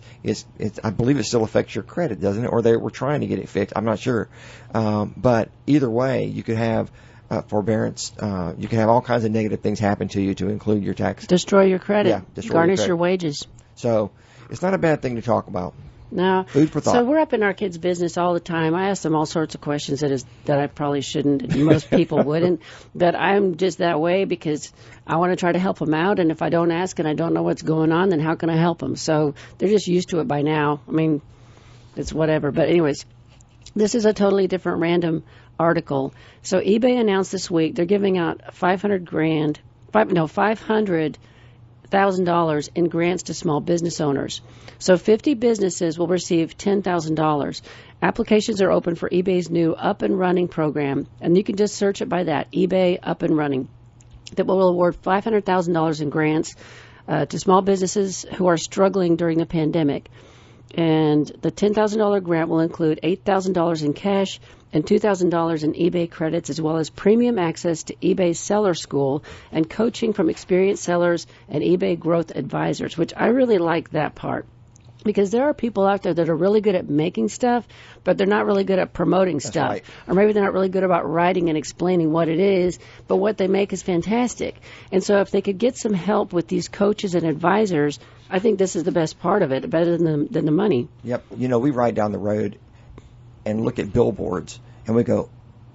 I believe it still affects your credit, doesn't it? Or they were trying to get it fixed. I'm not sure. But either way, you could have forbearance. You can have all kinds of negative things happen to you to include your tax. Destroy your credit. Yeah, garnish your wages. So it's not a bad thing to talk about. No. Food for thought. So we're up in our kids' business all the time. I ask them all sorts of questions that I probably shouldn't, and most people wouldn't. But I'm just that way because I want to try to help them out. And if I don't ask and I don't know what's going on, then how can I help them? So they're just used to it by now. I mean, it's whatever. But anyways, this is a totally different random article. So eBay announced this week they're giving out $500,000 in grants to small business owners. So 50 businesses will receive $10,000. Applications are open for eBay's new Up and Running program, and you can just search it by that, eBay Up and Running, that will award $500,000 in grants to small businesses who are struggling during the pandemic. And the $10,000 grant will include $8,000 in cash and $2,000 in eBay credits, as well as premium access to eBay's Seller School and coaching from experienced sellers and eBay growth advisors, which I really like that part. Because there are people out there that are really good at making stuff, but they're not really good at promoting stuff. Right. Or maybe they're not really good about writing and explaining what it is, but what they make is fantastic. And so if they could get some help with these coaches and advisors, I think this is the best part of it, better than the money. Yep. We ride down the road and look at billboards, and we go,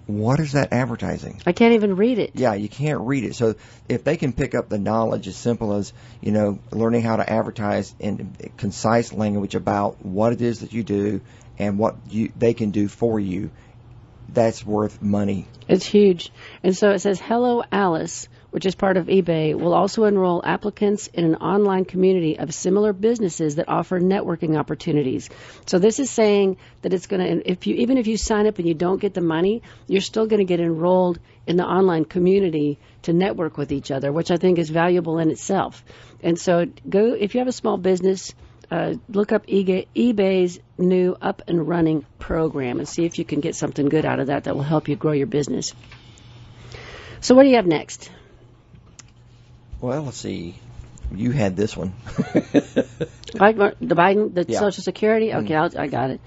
what is that advertising? I can't even read it. Yeah, you can't read it. So if they can pick up the knowledge as simple as, learning how to advertise in concise language about what it is that you do and what they can do for you, that's worth money. It's huge. And so it says, Hello Alice, which is part of eBay, will also enroll applicants in an online community of similar businesses that offer networking opportunities. So this is saying that it's going to, even if you sign up and you don't get the money, you're still going to get enrolled in the online community to network with each other, which I think is valuable in itself. And so if you have a small business, look up eBay's new Up and Running program and see if you can get something good out of that will help you grow your business. So what do you have next? Well, let's see. You had this one. The Social Security? Okay, I got it.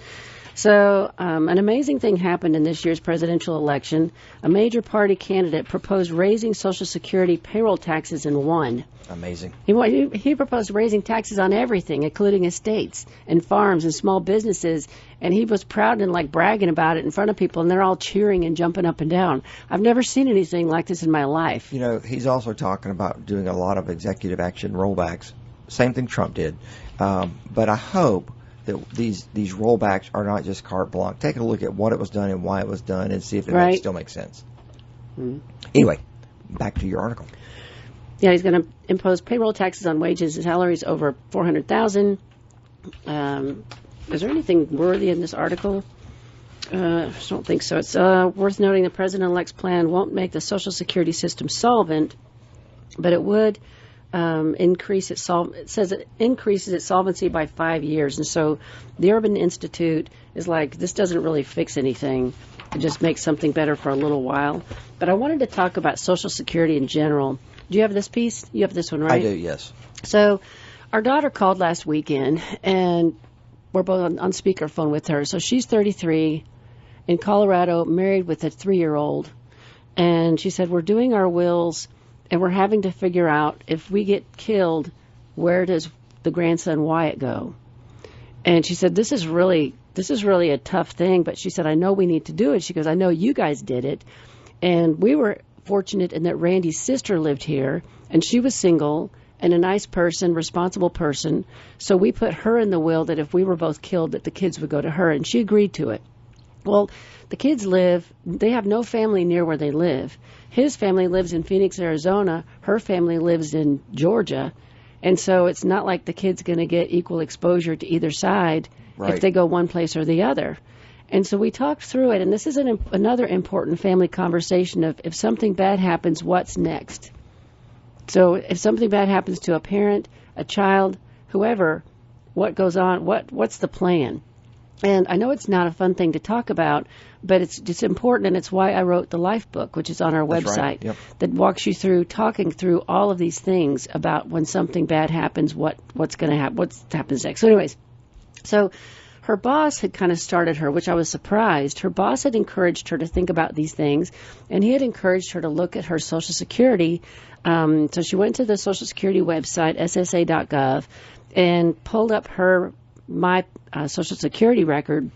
So an amazing thing happened in this year's presidential election. A major party candidate proposed raising Social Security payroll taxes and won. Amazing. He proposed raising taxes on everything, including estates and farms and small businesses, and he was proud and like bragging about it in front of people, and they're all cheering and jumping up and down. I've never seen anything like this in my life. You know, he's also talking about doing a lot of executive action rollbacks. Same thing Trump did. But I hope that these rollbacks are not just carte blanche. Take a look at what it was done and why it was done and see if it still makes sense. Mm-hmm. Anyway, back to your article. Yeah, he's going to impose payroll taxes on wages and salaries over $400,000. Is there anything worthy in this article? I don't think so. It's worth noting the president-elect's plan won't make the Social Security system solvent, but it would increase its it says it increases its solvency by 5 years. And so the Urban Institute is like, this doesn't really fix anything. It just makes something better for a little while. But I wanted to talk about Social Security in general. Do you have this piece? You have this one, right? I do, yes. So our daughter called last weekend, and we're both on speakerphone with her. So she's 33, in Colorado, married with a 3-year-old. And she said, we're doing our wills, and we're having to figure out if we get killed, where does the grandson Wyatt go? And she said, this is really a tough thing. But she said, I know we need to do it. She goes, I know you guys did it. And we were fortunate in that Randy's sister lived here, and she was single and a nice person, responsible person. So we put her in the will that if we were both killed, that the kids would go to her, and she agreed to it. Well, the kids they have no family near where they live. His family lives in Phoenix, Arizona. Her family lives in Georgia. And so it's not like the kid's going to get equal exposure to either side if they go one place or the other. And so we talked through it, and this is another important family conversation of if something bad happens, what's next? So if something bad happens to a parent, a child, whoever, what goes on? What's the plan? And I know it's not a fun thing to talk about, but it's important, and it's why I wrote the Life book, which is on our website, that walks you through talking through all of these things about when something bad happens, what's going to happen, what happens next. So anyways, her boss had kind of started her, which I was surprised. Her boss had encouraged her to think about these things, and he had encouraged her to look at her Social Security. So she went to the Social Security website, ssa.gov, and pulled up my Social Security record,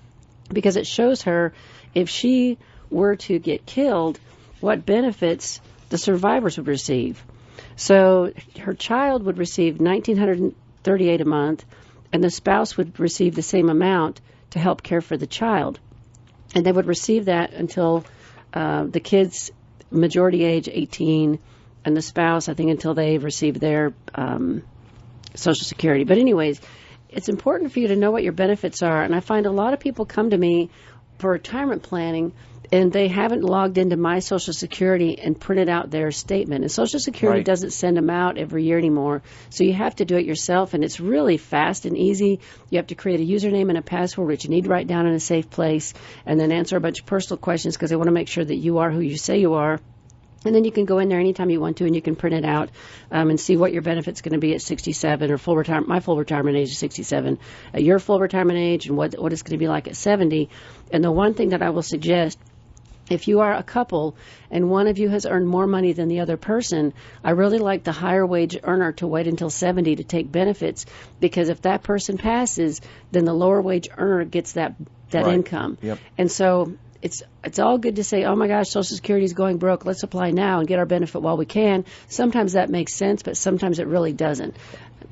because it shows her if she were to get killed, what benefits the survivors would receive. So her child would receive $1,938 a month, and the spouse would receive the same amount to help care for the child. And they would receive that until the kids majority age 18, and the spouse, I think, until they receive their Social Security. But anyways, it's important for you to know what your benefits are. And I find a lot of people come to me for retirement planning, and they haven't logged into my Social Security and printed out their statement. And Social Security doesn't send them out every year anymore, so you have to do it yourself, and it's really fast and easy. You have to create a username and a password, which you need to write down in a safe place, and then answer a bunch of personal questions because they want to make sure that you are who you say you are. And then you can go in there anytime you want to, and you can print it out and see what your benefit's going to be at 67 or full retirement. My full retirement age is 67. At your full retirement age, and what it's going to be like at 70. And the one thing that I will suggest, if you are a couple and one of you has earned more money than the other person, I really like the higher wage earner to wait until 70 to take benefits, because if that person passes, then the lower wage earner gets that income. Yep. And so it's all good to say, oh my gosh, Social Security is going broke. Let's apply now and get our benefit while we can. Sometimes that makes sense, but sometimes it really doesn't.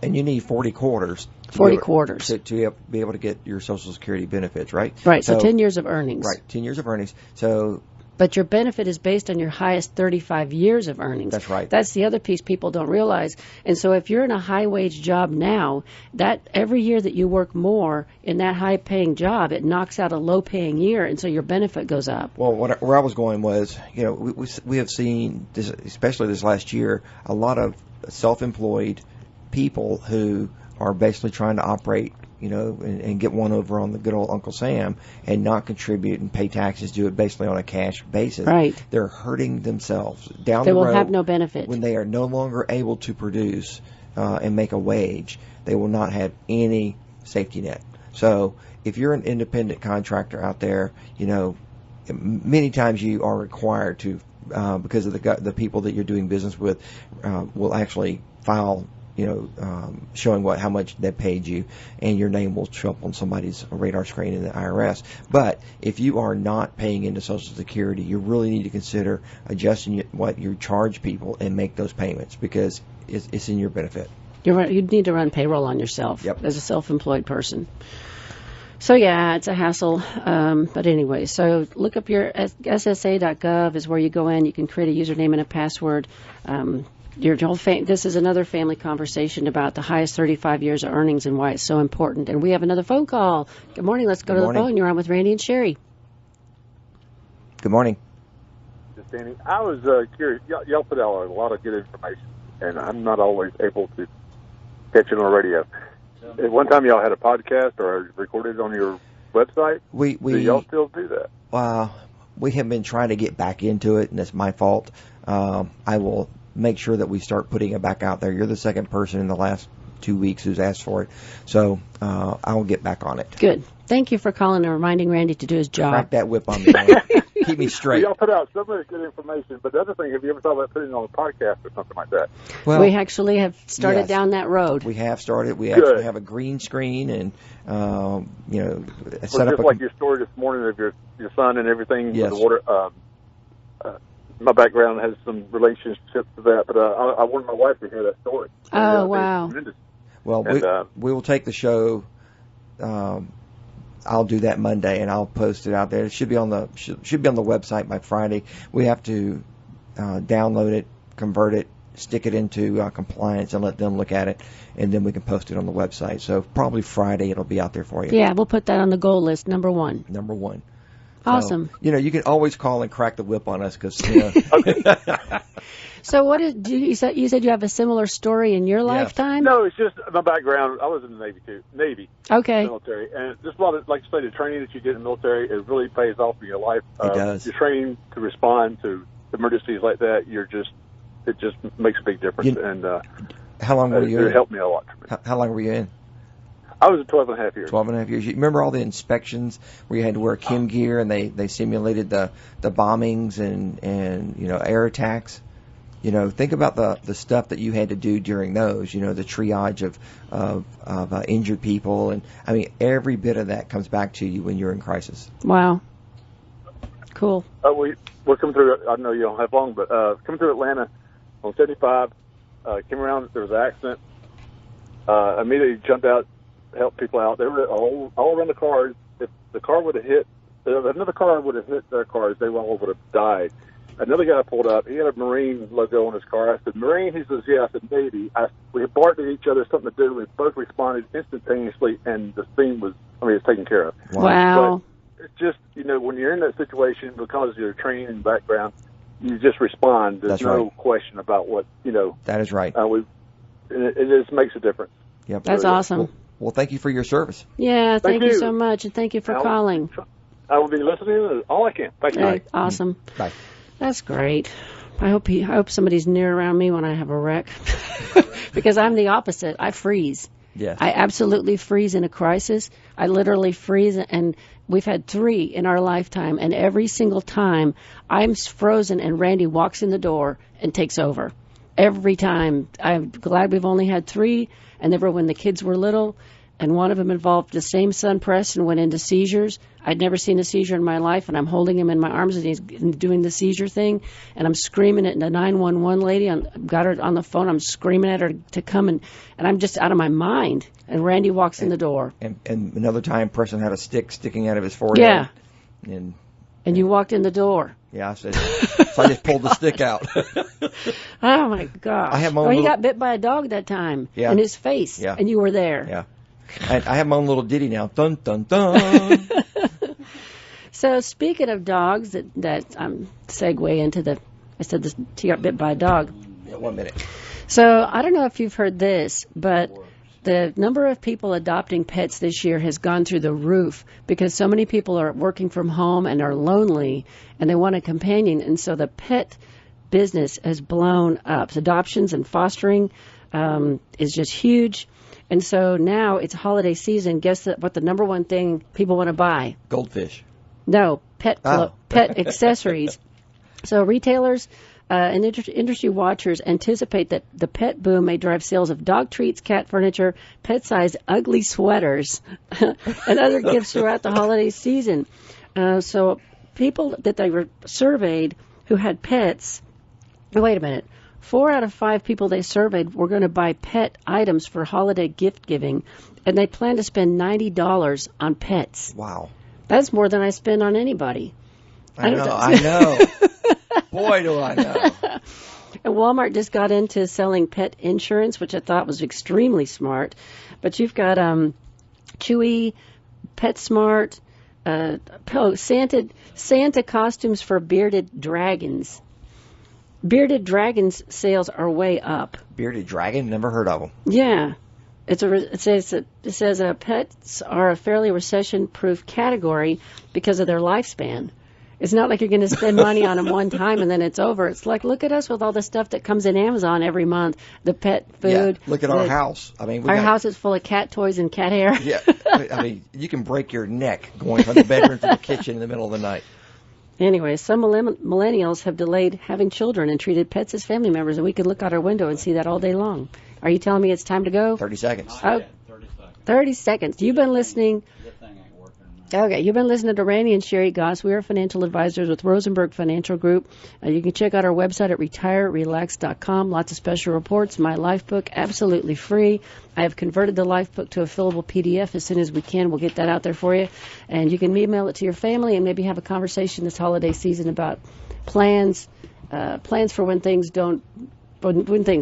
And you need 40 quarters. 40 quarters. To be able to get your Social Security benefits, right? Right, so 10 years of earnings. Right, 10 years of earnings. So, but your benefit is based on your highest 35 years of earnings. That's right. That's the other piece people don't realize. And so if you're in a high-wage job now, that every year that you work more in that high-paying job, it knocks out a low-paying year, and so your benefit goes up. Well, where I was going was, we have seen, this, especially this last year, a lot of self-employed people who are basically trying to operate, and get one over on the good old Uncle Sam and not contribute and pay taxes, do it basically on a cash basis. Right. They're hurting themselves down the road. They will have no benefit. When they are no longer able to produce and make a wage, they will not have any safety net. So if you're an independent contractor out there, many times you are required to, because of the people that you're doing business with, will actually file showing how much they paid you, and your name will show up on somebody's radar screen in the IRS. But if you are not paying into Social Security, you really need to consider adjusting what you charge people and make those payments, because it's in your benefit. You need to run payroll on yourself. Yep. As a self-employed person. So, yeah, it's a hassle. But anyway, so look up your SSA.gov is where you go in. You can create a username and a password. This is another family conversation about the highest 35 years of earnings and why it's so important. And we have another phone call. Good morning. Let's go to the phone. You're on with Randy and Sherry. Good morning. Danny, I was curious. Y'all put out a lot of good information, and I'm not always able to catch it on the radio. At one time, y'all had a podcast or recorded it on your website. Do y'all still do that? We have been trying to get back into it, and it's my fault. I will make sure that we start putting it back out there. You're the second person in the last 2 weeks who's asked for it. So I will get back on it. Good. Thank you for calling and reminding Randy to do his job. Crack that whip on me. Keep me straight. Y'all put out so much good information, but the other thing, have you ever thought about putting it on a podcast or something like that? Well, we actually have started down that road. We have started. We actually have a green screen and, set up just like your story this morning of your son and everything. Yes. With the water. My background has some relationship to that, but I wanted my wife to hear that story. Oh, wow. Well, we will take the show. I'll do that Monday, and I'll post it out there. It should be on the website by Friday. We have to download it, convert it, stick it into compliance, and let them look at it, and then we can post it on the website. So probably Friday it'll be out there for you. Yeah, we'll put that on the goal list, number one. Awesome. So, you can always call and crack the whip on us because. So what you said you have a similar story in your lifetime? No, it's just my background. I was in the Navy too. Okay. Military, and just a lot of, like you say, the training that you get in the military, it really pays off in your life. It does. You're trained to respond to emergencies like that. It just makes a big difference. How long were you in? It helped me a lot. How long were you in? I was 12 and a half years. 12 and a half years. You remember all the inspections where you had to wear chem gear and they simulated the bombings and air attacks? Think about the stuff that you had to do during those, the triage of injured people. And, I mean, every bit of that comes back to you when you're in crisis. Wow. Cool. We're coming through, I know you don't have long, but coming through Atlanta on 75, came around, there was an accident. Immediately jumped out, helped people out. They were all around the cars. If the car would have hit, if another car would have hit their cars, they all would have died. Another guy pulled up. He had a Marine logo on his car. I said, Marine? He says, yeah. I said, Navy. We barked at each other, something to do. We both responded instantaneously, and the scene was taken care of. Wow. But it's just, when you're in that situation, because of your training and background, you just respond. There's no question about what, That is right. It just makes a difference. Yep. That's awesome. Well, thank you for your service. Yeah, thank you so much, and thank you for calling. I will be listening all I can. Thank you. Right. Awesome. Bye. That's great. I hope somebody's near around me when I have a wreck, because I'm the opposite. I freeze. Yes. I absolutely freeze in a crisis. I literally freeze, and we've had 3 in our lifetime, and every single time I'm frozen and Randy walks in the door and takes over. Every time. I'm glad we've only had 3, and they were when the kids were little. and one of them involved the same son, Preston, went into seizures. I'd never seen a seizure in my life, and I'm holding him in my arms, and he's doing the seizure thing, and I'm screaming at the 911 lady. Got her on the phone. I'm screaming at her to come, and I'm just out of my mind. And Randy walks in the door. And another time, Preston had a stick sticking out of his forehead. Yeah. And you walked in the door. Yeah, so I just pulled the stick out. Oh, my God. He got bit by a dog that time in his face, and you were there. Yeah. And I have my own little ditty now. Dun, dun, dun. So speaking of dogs, that segue into I said this, he got bit by a dog. Yeah, 1 minute. So I don't know if you've heard this, but the number of people adopting pets this year has gone through the roof because so many people are working from home and are lonely and they want a companion. And so the pet business has blown up. Adoptions and fostering is just huge. And so now it's holiday season. Guess what the number one thing people want to buy? Goldfish. No, pet accessories. So retailers and industry watchers anticipate that the pet boom may drive sales of dog treats, cat furniture, pet-sized ugly sweaters, and other gifts throughout the holiday season. So people that they were surveyed who had pets, wait a minute, 4 out of 5 people they surveyed were going to buy pet items for holiday gift giving, and they plan to spend $90 on pets. Wow. That's more than I spend on anybody. I know. Boy, do I know. And Walmart just got into selling pet insurance, which I thought was extremely smart. But you've got Chewy, PetSmart, Santa costumes for bearded dragons. Bearded dragons sales are way up. Bearded dragon? Never heard of them. Yeah. It says pets are a fairly recession-proof category because of their lifespan. It's not like you're going to spend money on them one time and then it's over. It's like, look at us with all the stuff that comes in Amazon every month. The pet food. Yeah, look at our house. I mean, our house is full of cat toys and cat hair. Yeah. I mean, you can break your neck going from the bedroom to the kitchen in the middle of the night. Anyway, some millennials have delayed having children and treated pets as family members, and we could look out our window and see that all day long. Are you telling me it's time to go? 30 seconds. Oh, 30 seconds. You've been listening. Okay, you've been listening to Randy and Sherry Goss. We are financial advisors with Rosenberg Financial Group. You can check out our website at retirerelax.com. Lots of special reports. My life book, absolutely free. I have converted the life book to a fillable PDF. As soon as we can, we'll get that out there for you. And you can email it to your family and maybe have a conversation this holiday season about plans for when things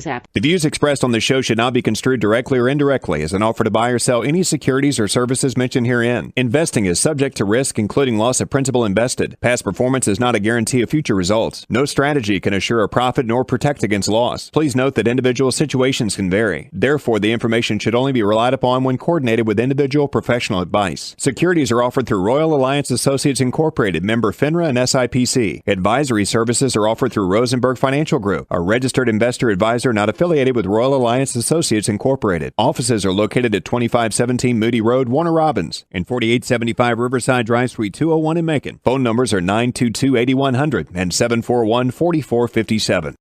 happen. The views expressed on the show should not be construed directly or indirectly as an offer to buy or sell any securities or services mentioned herein. Investing is subject to risk, including loss of principal invested. Past performance is not a guarantee of future results. No strategy can assure a profit nor protect against loss. Please note that individual situations can vary. Therefore, the information should only be relied upon when coordinated with individual professional advice. Securities are offered through Royal Alliance Associates Incorporated, member FINRA and SIPC. Advisory services are offered through Rosenberg Financial Group, a registered investor advisor not affiliated with Royal Alliance Associates Incorporated. Offices are located at 2517 Moody Road, Warner Robins, and 4875 Riverside Drive, Suite 201 in Macon. Phone numbers are 922-8100 and 741-4457.